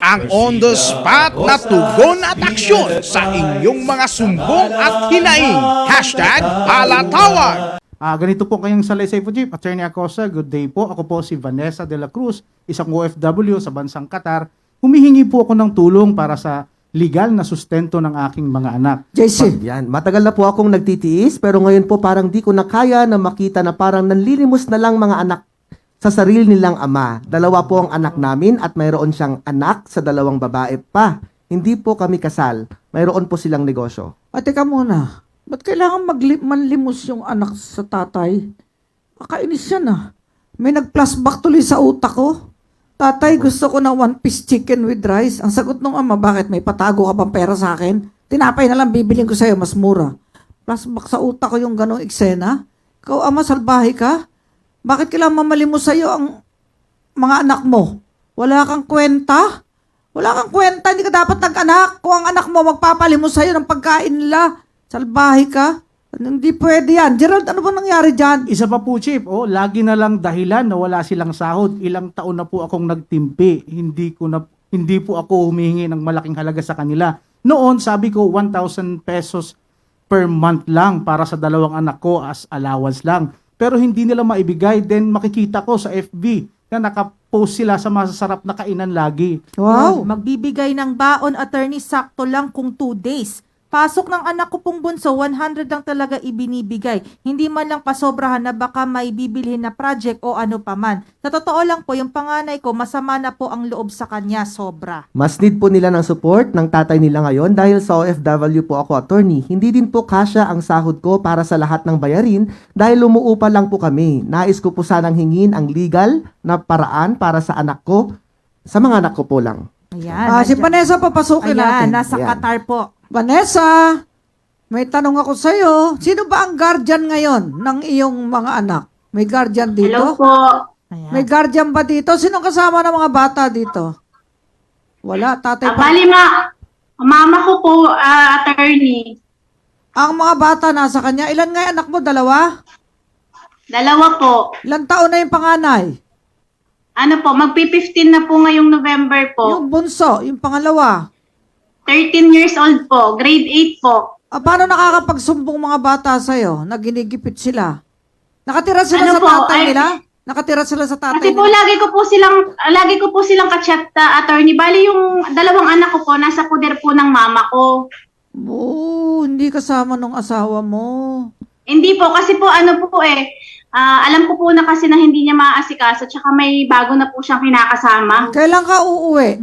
ang on-the-spot na tugon at aksyon sa inyong mga sumbong at hinaing. Hashtag Palatawag. Ganito po kayong salaysay po, Chief. Attorney Acosta, good day po. Ako po si Vanessa de la Cruz, isang OFW sa bansang Qatar. Humihingi po ako ng tulong para sa legal na sustento ng aking mga anak. JC. Yan. Matagal na po akong nagtitiis, pero ngayon po parang di ko na kaya na makita na parang nanlilimos na lang mga anak sa sarili nilang ama. Dalawa po ang anak namin at mayroon siyang anak sa dalawang babae pa. Hindi po kami kasal. Mayroon po silang negosyo. Teka muna. Ba't kailangan manlimos yung anak sa tatay? Kakainis yan ah. May nag-flashback tuloy sa utak ko. Tatay, gusto ko ng 1-piece chicken with rice. Ang sagot ng ama, bakit may patago ka bang pera sa akin? Tinapay na lang bibiling ko sa'yo, mas mura. Flashback sa utak ko yung ganong eksena. Ikaw ama, salbahe ka? Bakit kailangan mamalimos sa'yo ang mga anak mo? Wala kang kwenta? Wala kang kwenta, hindi ka dapat nag-anak. Kung ang anak mo magpapalimos sa'yo ng pagkain nila, salbahe ka? Hindi pwede yan. Gerald, ano ba nangyari dyan? Isa pa po, Chief. Lagi na lang dahilan na wala silang sahod. Ilang taon na po akong nagtimpi. Hindi po ako humihingi ng malaking halaga sa kanila. Noon, sabi ko, 1,000 pesos per month lang para sa dalawang anak ko as allowance lang. Pero hindi nila maibigay. Then makikita ko sa FB na nakapost sila sa masasarap na kainan lagi. Wow! Magbibigay ng baon, attorney, sakto lang kung 2 days. Pasok ng anak ko pong bunso, 100 lang talaga ibinibigay. Hindi man lang pasobrahan na baka may bibilhin na project o ano paman. Sa totoo lang po, yung panganay ko, masama na po ang loob sa kanya, sobra. Mas need po nila ng support ng tatay nila ngayon dahil sa OFW po ako, attorney. Hindi din po kasya ang sahod ko para sa lahat ng bayarin dahil lumuupa lang po kami. Nais ko po sanang hingin ang legal na paraan para sa anak ko, sa mga anak ko po lang. Ayan. Si Vanessa, papasukin natin. Nasa Ayan. Qatar po. Vanessa, may tanong ako sa'yo. Sino ba ang guardian ngayon ng iyong mga anak? May guardian dito? Hello po. Ayan. May guardian ba dito? Sinong kasama ng mga bata dito? Wala, tatay pa. Bali mama ko po, attorney. Ang mga bata nasa kanya. Ilan nga yung anak mo? Dalawa? Dalawa po. Ilan taon na yung panganay? Ano po, magpi-15 na po ngayong November po. Yung bunso, yung pangalawa. 13 years old po, grade 8 po. Paano nakakapagsumbong mga bata sa'yo na ginigipit sila? Nakatira sila Ano sa po, tatay ay- nila? Nakatira sila sa tatay Kasi po nila? lagi ko po silang ka-chat, attorney. Bali yung dalawang anak ko po, nasa poder po ng mama ko. Oo, hindi kasama nung asawa mo. Hindi po, kasi po ano po alam ko po na kasi na hindi niya maaasikaso, tsaka may bago na po siyang kinakasama. Kailan ka uuwi?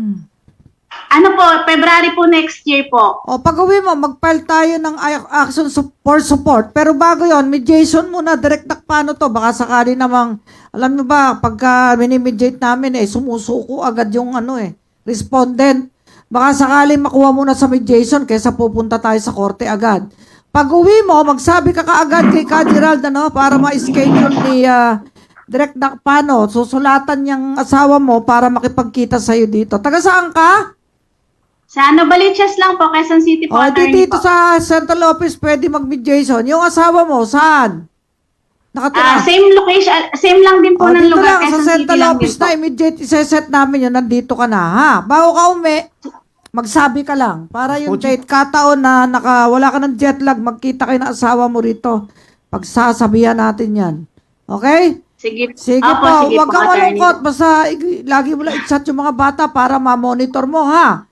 Ano po, February po next year po. O pag-uwi mo, mag-file tayo ng action for support. Pero bago yon, mediation muna, direct na paano to. Baka sakali namang, alam mo ba, pagka minimediate namin sumusuko agad yung respondent. Baka sakali makuha muna sa mediation kaysa pupunta tayo sa korte agad. Pag-uwi mo, magsabi ka kaagad kay Ka Gerald, para ma-schedule ni direct na paano, susulatan niyang asawa mo para makipagkita sa'yo dito. Taga saan ka? Sa Novaliches lang po, Quezon City po, attorney dito po. sa central office pwede mag-mediation. Yung asawa mo, saan? Nakatira? Same location, same lang din po ng dito lugar, lang, sa Quezon City central lang din office po. na, immediate iseset namin yun, nandito ka na, ha? Bago ka magsabi ka lang. Para yung date, kataon na wala ka ng jet lag, magkita kayo ng asawa mo rito. Pagsasabihan natin yan. Okay? Sige, Sige Opo, po, sige huwag po, kang attorney. malungkot. Basta lagi mo lang i-chat yung mga bata para ma-monitor mo, ha?